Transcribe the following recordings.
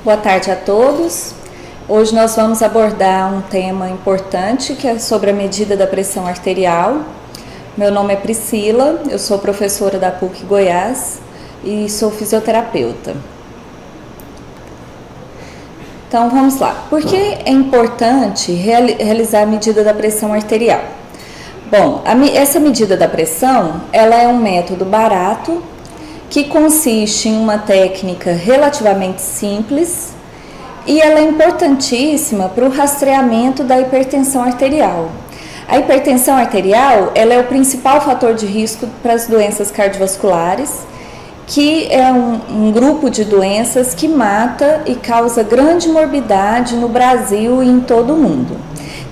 Boa tarde a todos. Hoje nós vamos abordar um tema importante que é sobre a medida da pressão arterial. Meu nome é Priscila, eu sou professora da PUC Goiás e sou fisioterapeuta. Então vamos lá. Por que é importante realizar a medida da pressão arterial? Bom, essa medida da pressão, ela é um método barato que consiste em uma técnica relativamente simples e ela é importantíssima para o rastreamento da hipertensão arterial. A hipertensão arterial, ela é o principal fator de risco para as doenças cardiovasculares, que é um grupo de doenças que mata e causa grande morbidade no Brasil e em todo o mundo.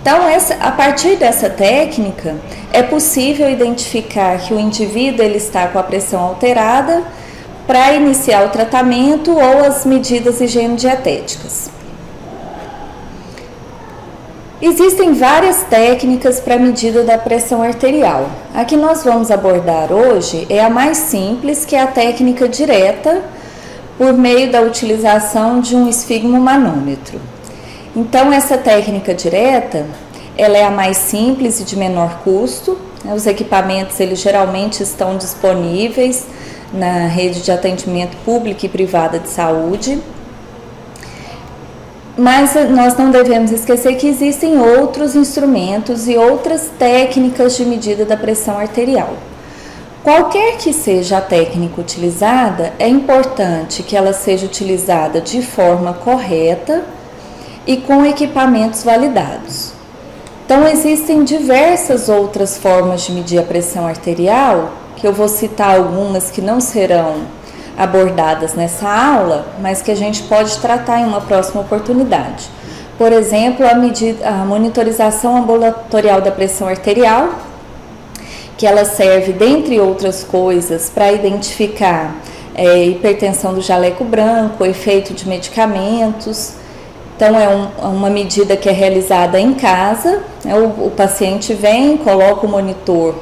Então, a partir dessa técnica, é possível identificar que o indivíduo ele está com a pressão alterada para iniciar o tratamento ou as medidas higienodietéticas. Existem várias técnicas para a medida da pressão arterial. A que nós vamos abordar hoje é a mais simples, que é a técnica direta, por meio da utilização de um esfigmomanômetro. Então, essa técnica direta, ela é a mais simples e de menor custo. Os equipamentos, eles geralmente estão disponíveis na rede de atendimento pública e privada de saúde. Mas nós não devemos esquecer que existem outros instrumentos e outras técnicas de medida da pressão arterial. Qualquer que seja a técnica utilizada, é importante que ela seja utilizada de forma correta e com equipamentos validados. Então, existem diversas outras formas de medir a pressão arterial, que eu vou citar algumas que não serão abordadas nessa aula, mas que a gente pode tratar em uma próxima oportunidade. Por exemplo, a monitorização ambulatorial da pressão arterial, que ela serve, dentre outras coisas, para identificar hipertensão do jaleco branco, efeito de medicamentos. Então, é uma medida que é realizada em casa, né? O paciente vem, coloca o monitor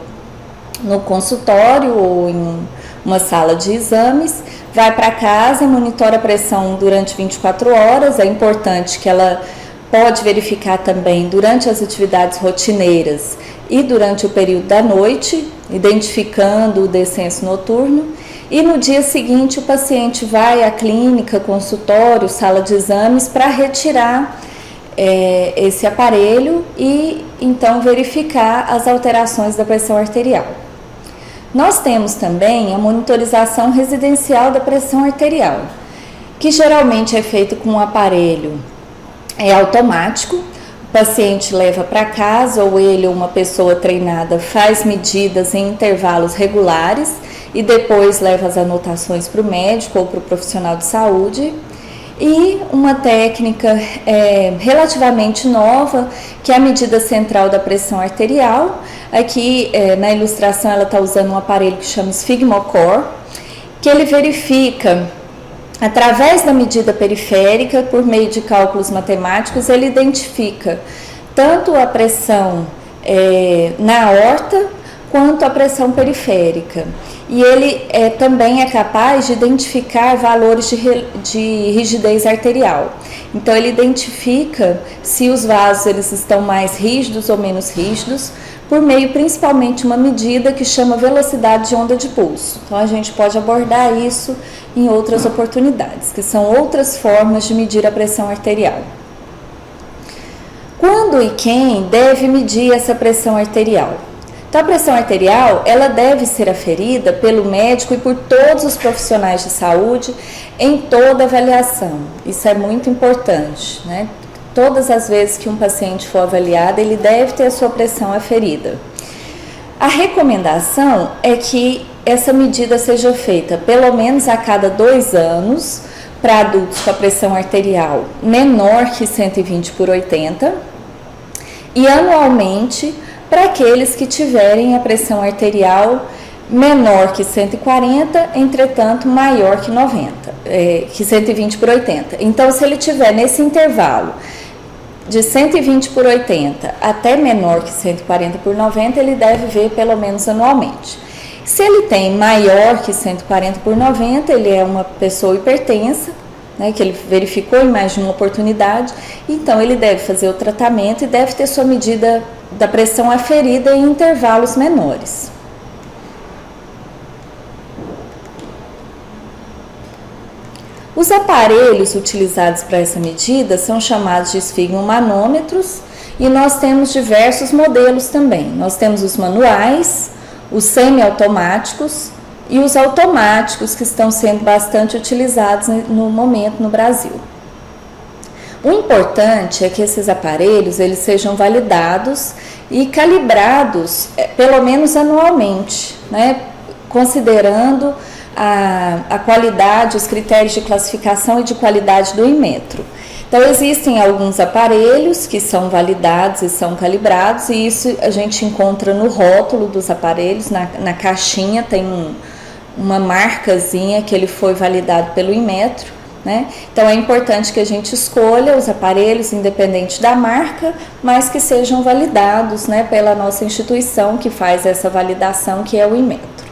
no consultório ou em uma sala de exames, vai para casa, monitora a pressão durante 24 horas. É importante que ela pode verificar também durante as atividades rotineiras e durante o período da noite, identificando o descenso noturno. E no dia seguinte o paciente vai à clínica, consultório, sala de exames para retirar esse aparelho e então verificar as alterações da pressão arterial. Nós temos também a monitorização residencial da pressão arterial, que geralmente é feito com um aparelho automático. O paciente leva para casa ou ele ou uma pessoa treinada faz medidas em intervalos regulares e depois leva as anotações para o médico ou para o profissional de saúde. E uma técnica relativamente nova, que é a medida central da pressão arterial. Aqui na ilustração ela está usando um aparelho que chama Sphygmocor, que ele verifica, através da medida periférica, por meio de cálculos matemáticos, ele identifica tanto a pressão na aorta quanto a pressão periférica. E ele também é capaz de identificar valores de rigidez arterial. Então, ele identifica se os vasos eles estão mais rígidos ou menos rígidos, por meio principalmente de uma medida que chama velocidade de onda de pulso. Então, a gente pode abordar isso em outras oportunidades, que são outras formas de medir a pressão arterial. Quando e quem deve medir essa pressão arterial? Então, a pressão arterial, ela deve ser aferida pelo médico e por todos os profissionais de saúde em toda avaliação. Isso é muito importante, né? Todas as vezes que um paciente for avaliado, ele deve ter a sua pressão aferida. A recomendação é que essa medida seja feita pelo menos a cada 2 anos para adultos com a pressão arterial menor que 120/80 e anualmente para aqueles que tiverem a pressão arterial menor que 140, entretanto maior que 90, que 120/80. Então, se ele tiver nesse intervalo de 120/80 até menor que 140/90, ele deve ver pelo menos anualmente. Se ele tem maior que 140/90, ele é uma pessoa hipertensa, né, que ele verificou em mais de uma oportunidade, então ele deve fazer o tratamento e deve ter sua medida da pressão aferida em intervalos menores. Os aparelhos utilizados para essa medida são chamados de esfigmomanômetros e nós temos diversos modelos também. Nós temos os manuais, os semiautomáticos e os automáticos, que estão sendo bastante utilizados no momento no Brasil. O importante é que esses aparelhos eles sejam validados e calibrados pelo menos anualmente, né, considerando a qualidade, os critérios de classificação e de qualidade do Inmetro. Então, existem alguns aparelhos que são validados e são calibrados, e isso a gente encontra no rótulo dos aparelhos, na caixinha tem uma marcazinha que ele foi validado pelo Inmetro, né? Então, é importante que a gente escolha os aparelhos, independente da marca, mas que sejam validados, né, pela nossa instituição que faz essa validação, que é o Inmetro.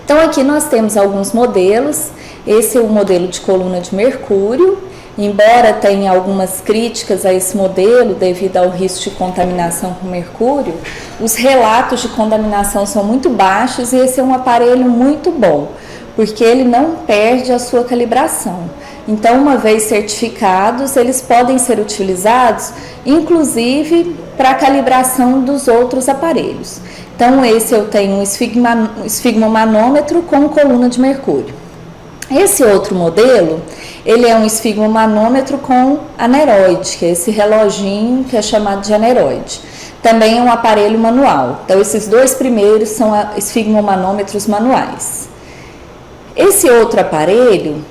Então, aqui nós temos alguns modelos. Esse é o modelo de coluna de mercúrio. Embora tenha algumas críticas a esse modelo devido ao risco de contaminação com mercúrio, os relatos de contaminação são muito baixos e esse é um aparelho muito bom, porque ele não perde a sua calibração. Então, uma vez certificados, eles podem ser utilizados, inclusive, para a calibração dos outros aparelhos. Então, esse eu tenho um esfigmomanômetro com coluna de mercúrio. Esse outro modelo, ele é um esfigmomanômetro com aneroide, que é esse reloginho que é chamado de aneroide. Também é um aparelho manual. Então, esses dois primeiros são esfigmomanômetros manuais. Esse outro aparelho,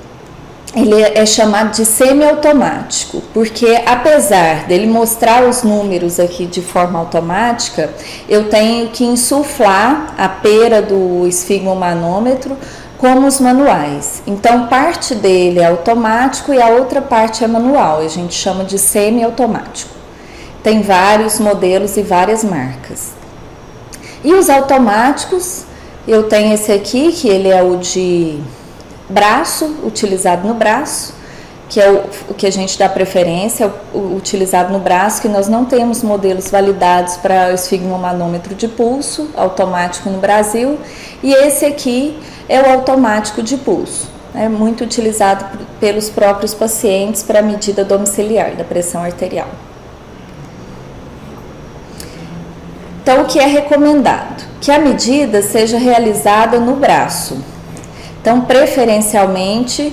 ele é chamado de semiautomático, porque apesar dele mostrar os números aqui de forma automática, eu tenho que insuflar a pera do esfigmomanômetro como os manuais. Então, parte dele é automático e a outra parte é manual, a gente chama de semiautomático. Tem vários modelos e várias marcas. E os automáticos, eu tenho esse aqui, que ele é o de braço, utilizado no braço, que é o que a gente dá preferência, o utilizado no braço, que nós não temos modelos validados para o esfigmomanômetro de pulso automático no Brasil, e esse aqui é o automático de pulso, é muito utilizado pelos próprios pacientes para a medida domiciliar da pressão arterial. Então, o que é recomendado? Que a medida seja realizada no braço. Então, preferencialmente,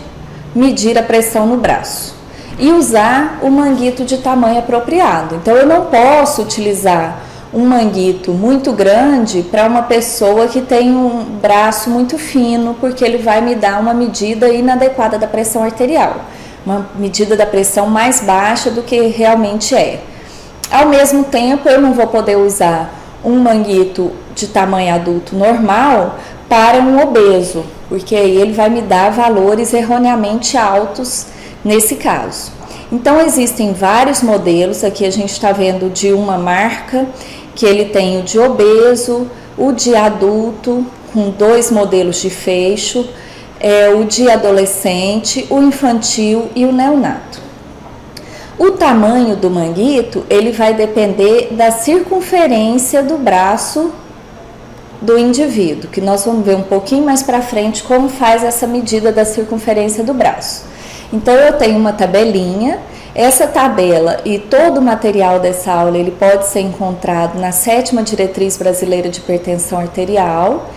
medir a pressão no braço e usar o manguito de tamanho apropriado. Então, eu não posso utilizar um manguito muito grande para uma pessoa que tem um braço muito fino, porque ele vai me dar uma medida inadequada da pressão arterial, uma medida da pressão mais baixa do que realmente é. Ao mesmo tempo, eu não vou poder usar um manguito de tamanho adulto normal para um obeso, porque aí ele vai me dar valores erroneamente altos nesse caso. Então, existem vários modelos, aqui a gente está vendo de uma marca, que ele tem o de obeso, o de adulto, com 2 modelos de fecho, o de adolescente, o infantil e o neonato. O tamanho do manguito, ele vai depender da circunferência do braço do indivíduo, que nós vamos ver um pouquinho mais para frente como faz essa medida da circunferência do braço. Então, eu tenho uma tabelinha. Essa tabela e todo o material dessa aula ele pode ser encontrado na 7ª Diretriz Brasileira de Hipertensão Arterial,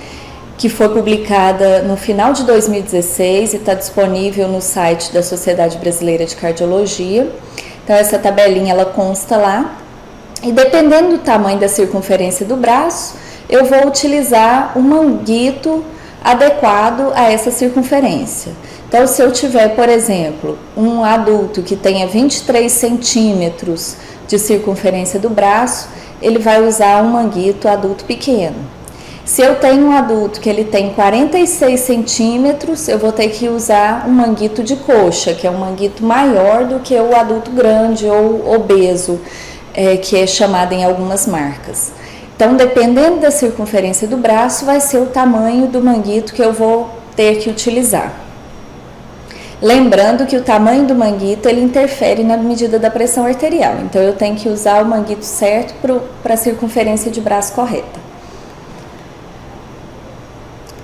que foi publicada no final de 2016 e está disponível no site da Sociedade Brasileira de Cardiologia. Então, essa tabelinha ela consta lá, e dependendo do tamanho da circunferência do braço, eu vou utilizar um manguito adequado a essa circunferência. Então, se eu tiver, por exemplo, um adulto que tenha 23 centímetros de circunferência do braço, ele vai usar um manguito adulto pequeno. Se eu tenho um adulto que ele tem 46 centímetros, eu vou ter que usar um manguito de coxa, que é um manguito maior do que o adulto grande ou obeso, que é chamado em algumas marcas. Então, dependendo da circunferência do braço, vai ser o tamanho do manguito que eu vou ter que utilizar. Lembrando que o tamanho do manguito ele interfere na medida da pressão arterial, então eu tenho que usar o manguito certo para a circunferência de braço correta.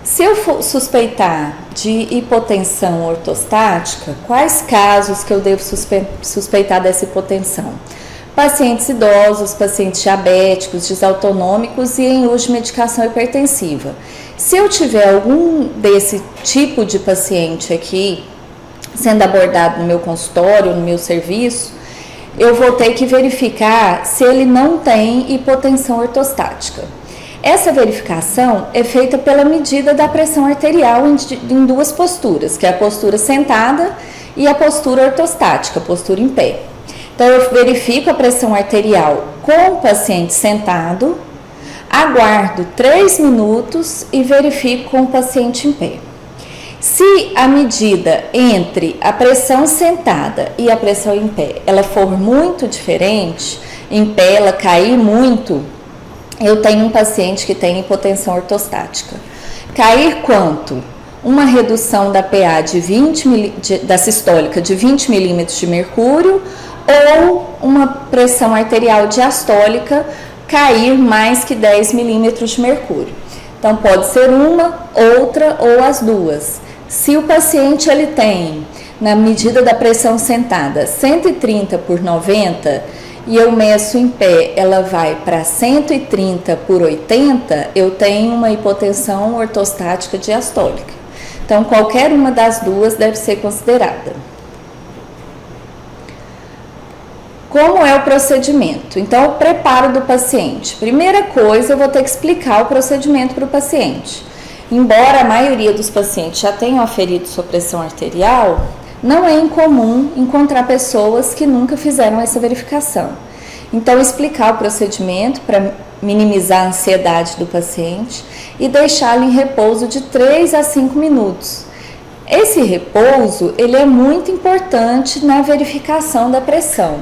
Se eu for suspeitar de hipotensão ortostática, quais casos que eu devo suspeitar dessa hipotensão? Pacientes idosos, pacientes diabéticos, disautonômicos e em uso de medicação hipertensiva. Se eu tiver algum desse tipo de paciente aqui sendo abordado no meu consultório, no meu serviço, eu vou ter que verificar se ele não tem hipotensão ortostática. Essa verificação é feita pela medida da pressão arterial em duas posturas, que é a postura sentada e a postura ortostática, postura em pé. Então, eu verifico a pressão arterial com o paciente sentado, aguardo 3 minutos e verifico com o paciente em pé. Se a medida entre a pressão sentada e a pressão em pé, ela for muito diferente, em pé ela cair muito, eu tenho um paciente que tem hipotensão ortostática. Cair quanto? Uma redução da PA da sistólica de 20 milímetros de mercúrio ou uma pressão arterial diastólica cair mais que 10 milímetros de mercúrio. Então, pode ser uma, outra ou as duas. Se o paciente ele tem, na medida da pressão sentada, 130 por 90, e eu meço em pé, ela vai para 130 por 80, eu tenho uma hipotensão ortostática diastólica. Então, qualquer uma das duas deve ser considerada. Como é o procedimento? Então, o preparo do paciente. Primeira coisa, eu vou ter que explicar o procedimento para o paciente. Embora a maioria dos pacientes já tenham aferido sua pressão arterial, não é incomum encontrar pessoas que nunca fizeram essa verificação. Então, explicar o procedimento para minimizar a ansiedade do paciente e deixá-lo em repouso de 3 a 5 minutos. Esse repouso, ele é muito importante na verificação da pressão,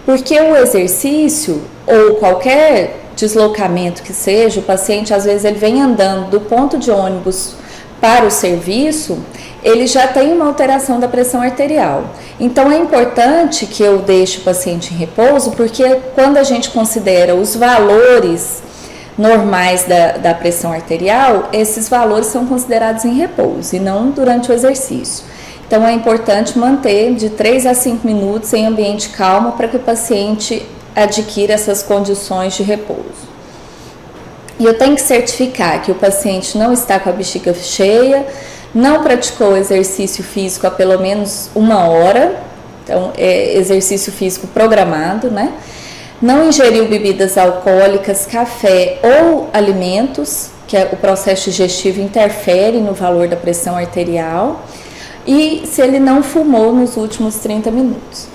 porque o exercício ou qualquer deslocamento que seja, o paciente às vezes ele vem andando do ponto de ônibus para o serviço, ele já tem uma alteração da pressão arterial. Então é importante que eu deixe o paciente em repouso, porque quando a gente considera os valores normais da pressão arterial, esses valores são considerados em repouso e não durante o exercício. Então é importante manter de 3 a 5 minutos em ambiente calmo para que o paciente adquira essas condições de repouso. E eu tenho que certificar que o paciente não está com a bexiga cheia, não praticou exercício físico há pelo menos 1 hora, então é exercício físico programado, né? Não ingeriu bebidas alcoólicas, café ou alimentos, que o processo digestivo interfere no valor da pressão arterial, e se ele não fumou nos últimos 30 minutos.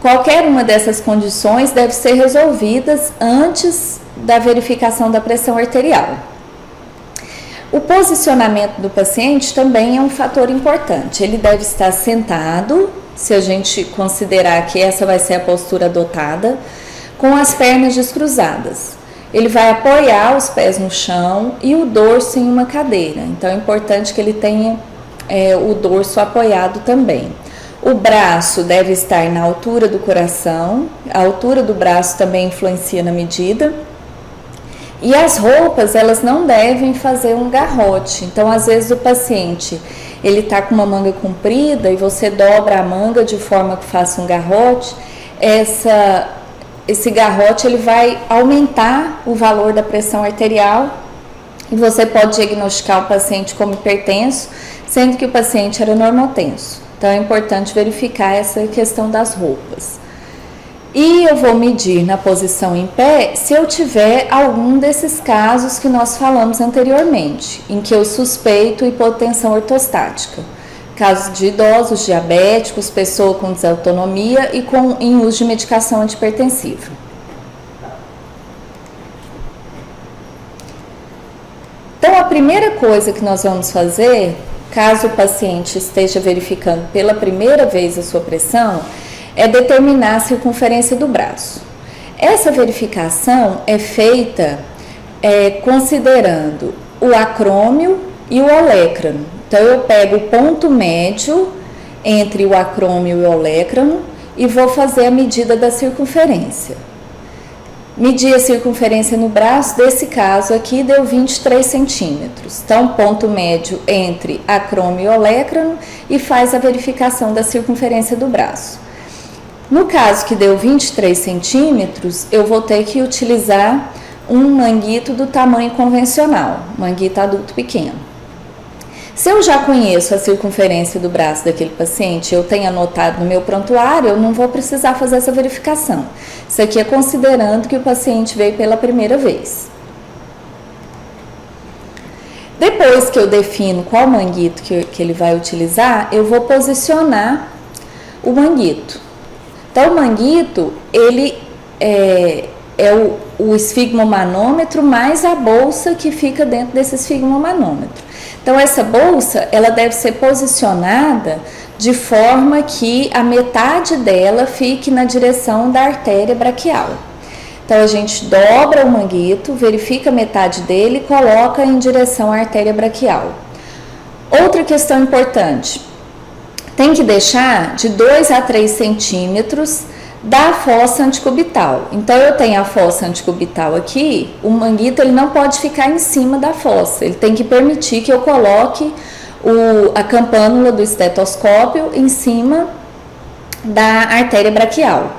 Qualquer uma dessas condições deve ser resolvidas antes da verificação da pressão arterial. O posicionamento do paciente também é um fator importante. Ele deve estar sentado, se a gente considerar que essa vai ser a postura adotada, com as pernas descruzadas. Ele vai apoiar os pés no chão e o dorso em uma cadeira. Então é importante que ele tenha o dorso apoiado também. O braço deve estar na altura do coração, a altura do braço também influencia na medida. E as roupas, elas não devem fazer um garrote. Então, às vezes o paciente, ele está com uma manga comprida e você dobra a manga de forma que faça um garrote. Esse garrote, ele vai aumentar o valor da pressão arterial e você pode diagnosticar o paciente como hipertenso, sendo que o paciente era normotenso. Então, é importante verificar essa questão das roupas. E eu vou medir na posição em pé se eu tiver algum desses casos que nós falamos anteriormente, em que eu suspeito hipotensão ortostática. Casos de idosos, diabéticos, pessoa com desautonomia e em uso de medicação antihipertensiva. Então, a primeira coisa que nós vamos fazer, caso o paciente esteja verificando pela primeira vez a sua pressão, é determinar a circunferência do braço. Essa verificação é feita considerando o acrômio e o olecrano. Então, eu pego o ponto médio entre o acrômio e o olecrano e vou fazer a medida da circunferência. Medi a circunferência no braço, desse caso aqui deu 23 centímetros. Então, ponto médio entre acrômio e olecrano e faz a verificação da circunferência do braço. No caso que deu 23 centímetros, eu vou ter que utilizar um manguito do tamanho convencional, manguito adulto pequeno. Se eu já conheço a circunferência do braço daquele paciente, eu tenho anotado no meu prontuário, eu não vou precisar fazer essa verificação. Isso aqui é considerando que o paciente veio pela primeira vez. Depois que eu defino qual manguito que ele vai utilizar, eu vou posicionar o manguito. Então, o manguito, ele é o esfigmomanômetro mais a bolsa que fica dentro desse esfigmomanômetro. Então, essa bolsa, ela deve ser posicionada de forma que a metade dela fique na direção da artéria braquial. Então, a gente dobra o manguito, verifica a metade dele e coloca em direção à artéria braquial. Outra questão importante, tem que deixar de 2 a 3 centímetros da fossa antecubital. Então, eu tenho a fossa antecubital aqui, o manguito ele não pode ficar em cima da fossa, ele tem que permitir que eu coloque a campânula do estetoscópio em cima da artéria braquial.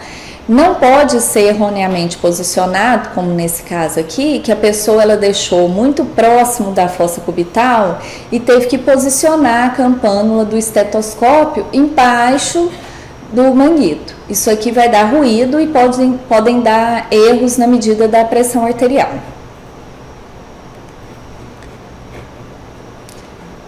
Não pode ser erroneamente posicionado, como nesse caso aqui, que a pessoa ela deixou muito próximo da fossa cubital e teve que posicionar a campânula do estetoscópio embaixo do manguito. Isso aqui vai dar ruído e podem dar erros na medida da pressão arterial.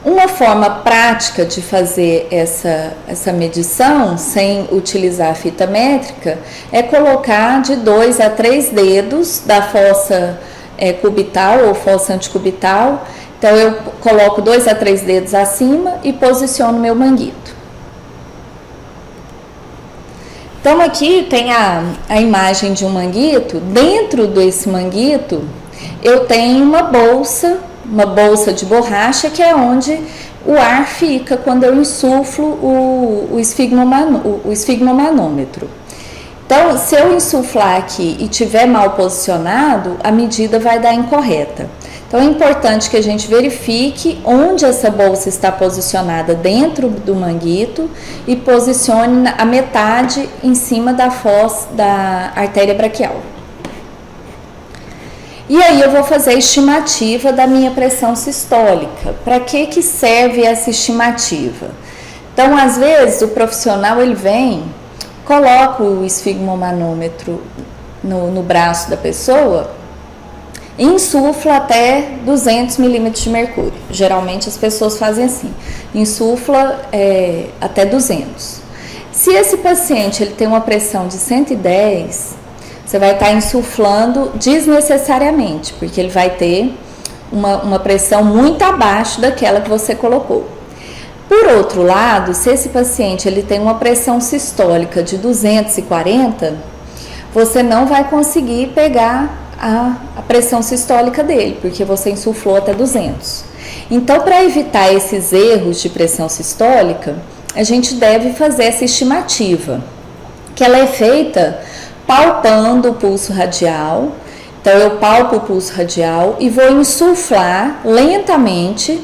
Uma forma prática de fazer essa medição, sem utilizar a fita métrica, é colocar de 2 a 3 dedos da fossa cubital ou fossa antecubital. Então, eu coloco 2 a 3 dedos acima e posiciono meu manguito. Então, aqui tem a imagem de um manguito. Dentro desse manguito, eu tenho uma bolsa de borracha, que é onde o ar fica quando eu insuflo o esfigmomanômetro. Então, se eu insuflar aqui e tiver mal posicionado, a medida vai dar incorreta. Então, é importante que a gente verifique onde essa bolsa está posicionada dentro do manguito e posicione a metade em cima da fossa da artéria braquial. E aí eu vou fazer a estimativa da minha pressão sistólica. Para que serve essa estimativa? Então, às vezes, o profissional ele vem, coloca o esfigmomanômetro no braço da pessoa, insufla até 200 milímetros de mercúrio. Geralmente as pessoas fazem assim, insufla até 200. Se esse paciente ele tem uma pressão de 110, você vai estar insuflando desnecessariamente, porque ele vai ter uma pressão muito abaixo daquela que você colocou. Por outro lado, se esse paciente ele tem uma pressão sistólica de 240, você não vai conseguir pegar a pressão sistólica dele, porque você insuflou até 200. Então, para evitar esses erros de pressão sistólica, a gente deve fazer essa estimativa, que ela é feita palpando o pulso radial. Então, eu palpo o pulso radial e vou insuflar lentamente,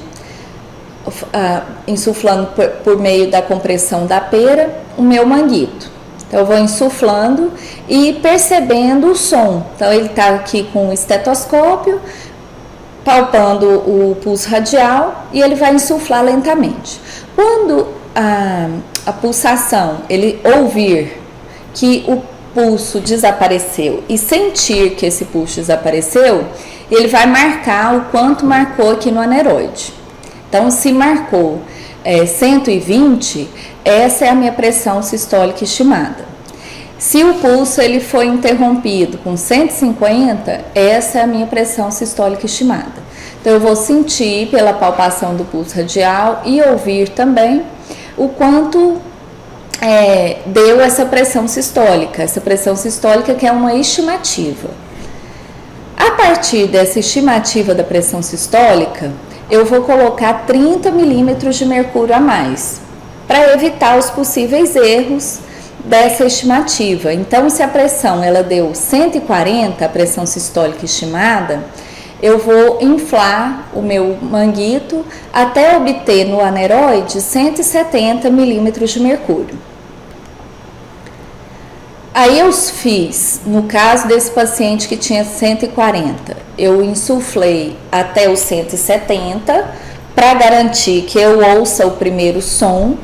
insuflando por meio da compressão da pera, o meu manguito. Então, eu vou insuflando e percebendo o som. Então, ele está aqui com o estetoscópio, palpando o pulso radial e ele vai insuflar lentamente. Quando a pulsação, ele ouvir que o pulso desapareceu e sentir que esse pulso desapareceu, ele vai marcar o quanto marcou aqui no aneroide. Então, se marcou 120, essa é a minha pressão sistólica estimada. Se o pulso ele foi interrompido com 150, essa é a minha pressão sistólica estimada. Então, eu vou sentir pela palpação do pulso radial e ouvir também o quanto deu essa pressão sistólica. Essa pressão sistólica que é uma estimativa. A partir dessa estimativa da pressão sistólica, eu vou colocar 30 milímetros de mercúrio a mais. para evitar os possíveis erros dessa estimativa. Então, se a pressão ela deu 140, a pressão sistólica estimada, eu vou inflar o meu manguito até obter no aneroide 170 milímetros de mercúrio. Aí eu fiz, no caso desse paciente que tinha 140, eu insuflei até os 170 para garantir que eu ouça o primeiro som,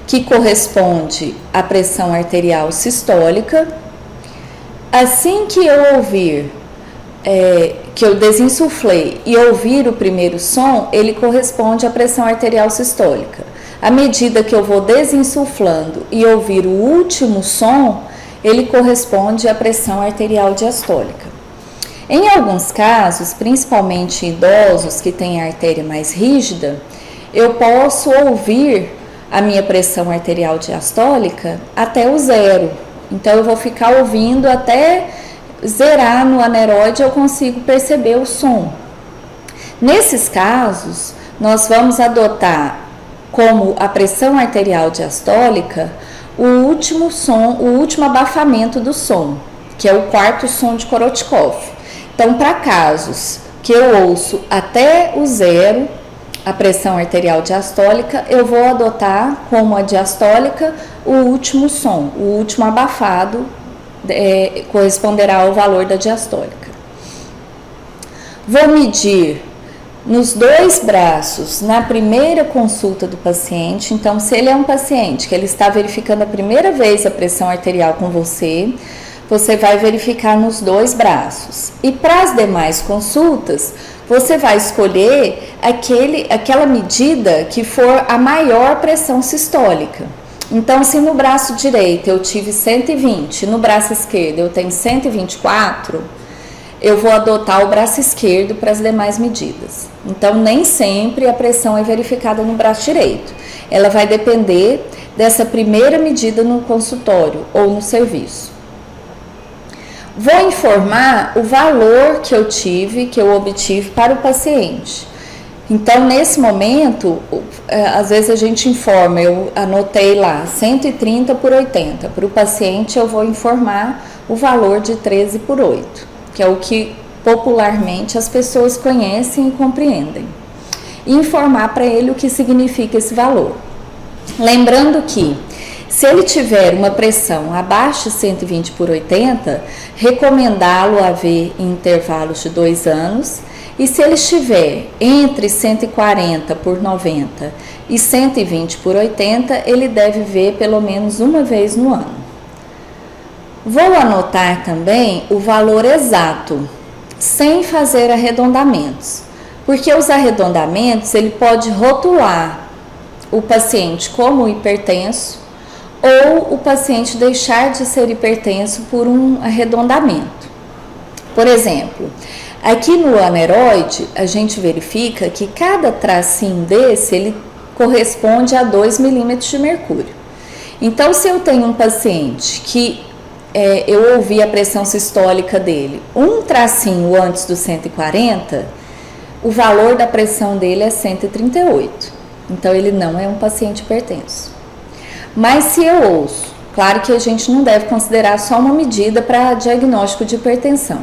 que corresponde à pressão arterial sistólica. Assim que eu ouvir, que eu desinsuflei e ouvir o primeiro som, ele corresponde à pressão arterial sistólica. À medida que eu vou desinsuflando e ouvir o último som, ele corresponde à pressão arterial diastólica. Em alguns casos, principalmente em idosos que têm a artéria mais rígida, eu posso ouvir a minha pressão arterial diastólica até o 0. Então, eu vou ficar ouvindo até zerar no aneroide, eu consigo perceber o som. Nesses casos, nós vamos adotar como a pressão arterial diastólica o último som, o último abafamento do som, que é o quarto som de Korotkov. Então, para casos que eu ouço até o 0, a pressão arterial diastólica, eu vou adotar como a diastólica o último som, o último abafado corresponderá ao valor da diastólica. Vou medir nos 2 braços na primeira consulta do paciente. Então, se ele é um paciente que ele está verificando a primeira vez a pressão arterial com você, você vai verificar nos 2 braços. E para as demais consultas, você vai escolher aquela medida que for a maior pressão sistólica. Então, se no braço direito eu tive 120, no braço esquerdo eu tenho 124, eu vou adotar o braço esquerdo para as demais medidas. Então, nem sempre a pressão é verificada no braço direito. Ela vai depender dessa primeira medida no consultório ou no serviço. Vou informar o valor que eu obtive para o paciente. Então, nesse momento, às vezes a gente informa, eu anotei lá 130 por 80. Para o paciente, eu vou informar o valor de 13 por 8, que é o que popularmente as pessoas conhecem e compreendem. E informar para ele o que significa esse valor. Lembrando que, se ele tiver uma pressão abaixo de 120 por 80, recomendá-lo a ver em intervalos de 2 anos. E se ele estiver entre 140 por 90 e 120 por 80, ele deve ver pelo menos uma vez no ano. Vou anotar também o valor exato, sem fazer arredondamentos, porque os arredondamentos ele pode rotular o paciente como hipertenso ou o paciente deixar de ser hipertenso por um arredondamento. Por exemplo, aqui no aneroide, a gente verifica que cada tracinho desse, ele corresponde a 2 milímetros de mercúrio. Então, se eu tenho um paciente que eu ouvi a pressão sistólica dele, um tracinho antes do 140, o valor da pressão dele é 138. Então, ele não é um paciente hipertenso. Mas se eu ouço, claro que a gente não deve considerar só uma medida para diagnóstico de hipertensão.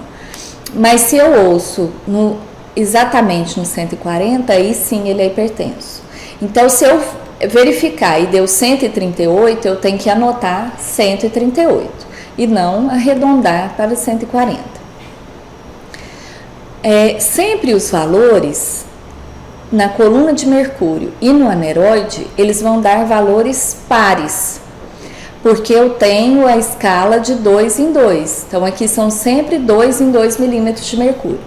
Mas se eu ouço exatamente no 140, aí sim ele é hipertenso. Então, se eu verificar e deu 138, eu tenho que anotar 138 e não arredondar para 140. Sempre os valores na coluna de mercúrio e no aneroide, eles vão dar valores pares, porque eu tenho a escala de 2 em 2. Então, aqui são sempre 2 em 2 milímetros de mercúrio.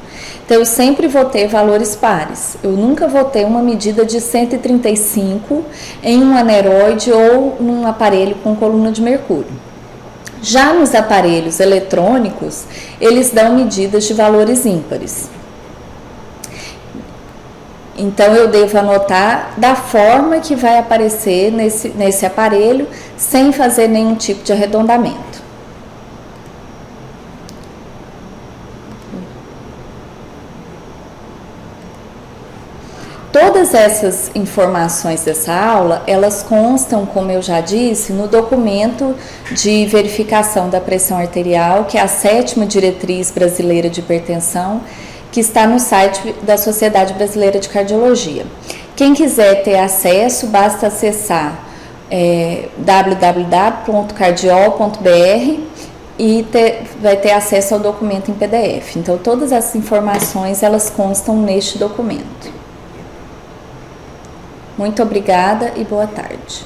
Então, eu sempre vou ter valores pares. Eu nunca vou ter uma medida de 135 em um aneroide ou num aparelho com coluna de mercúrio. Já nos aparelhos eletrônicos, eles dão medidas de valores ímpares. Então, eu devo anotar da forma que vai aparecer nesse aparelho, sem fazer nenhum tipo de arredondamento. Todas essas informações dessa aula, elas constam, como eu já disse, no documento de verificação da pressão arterial, que é a 7ª diretriz brasileira de hipertensão, que está no site da Sociedade Brasileira de Cardiologia. Quem quiser ter acesso, basta acessar www.cardiol.br e vai ter acesso ao documento em PDF. Então, todas essas informações, elas constam neste documento. Muito obrigada e boa tarde.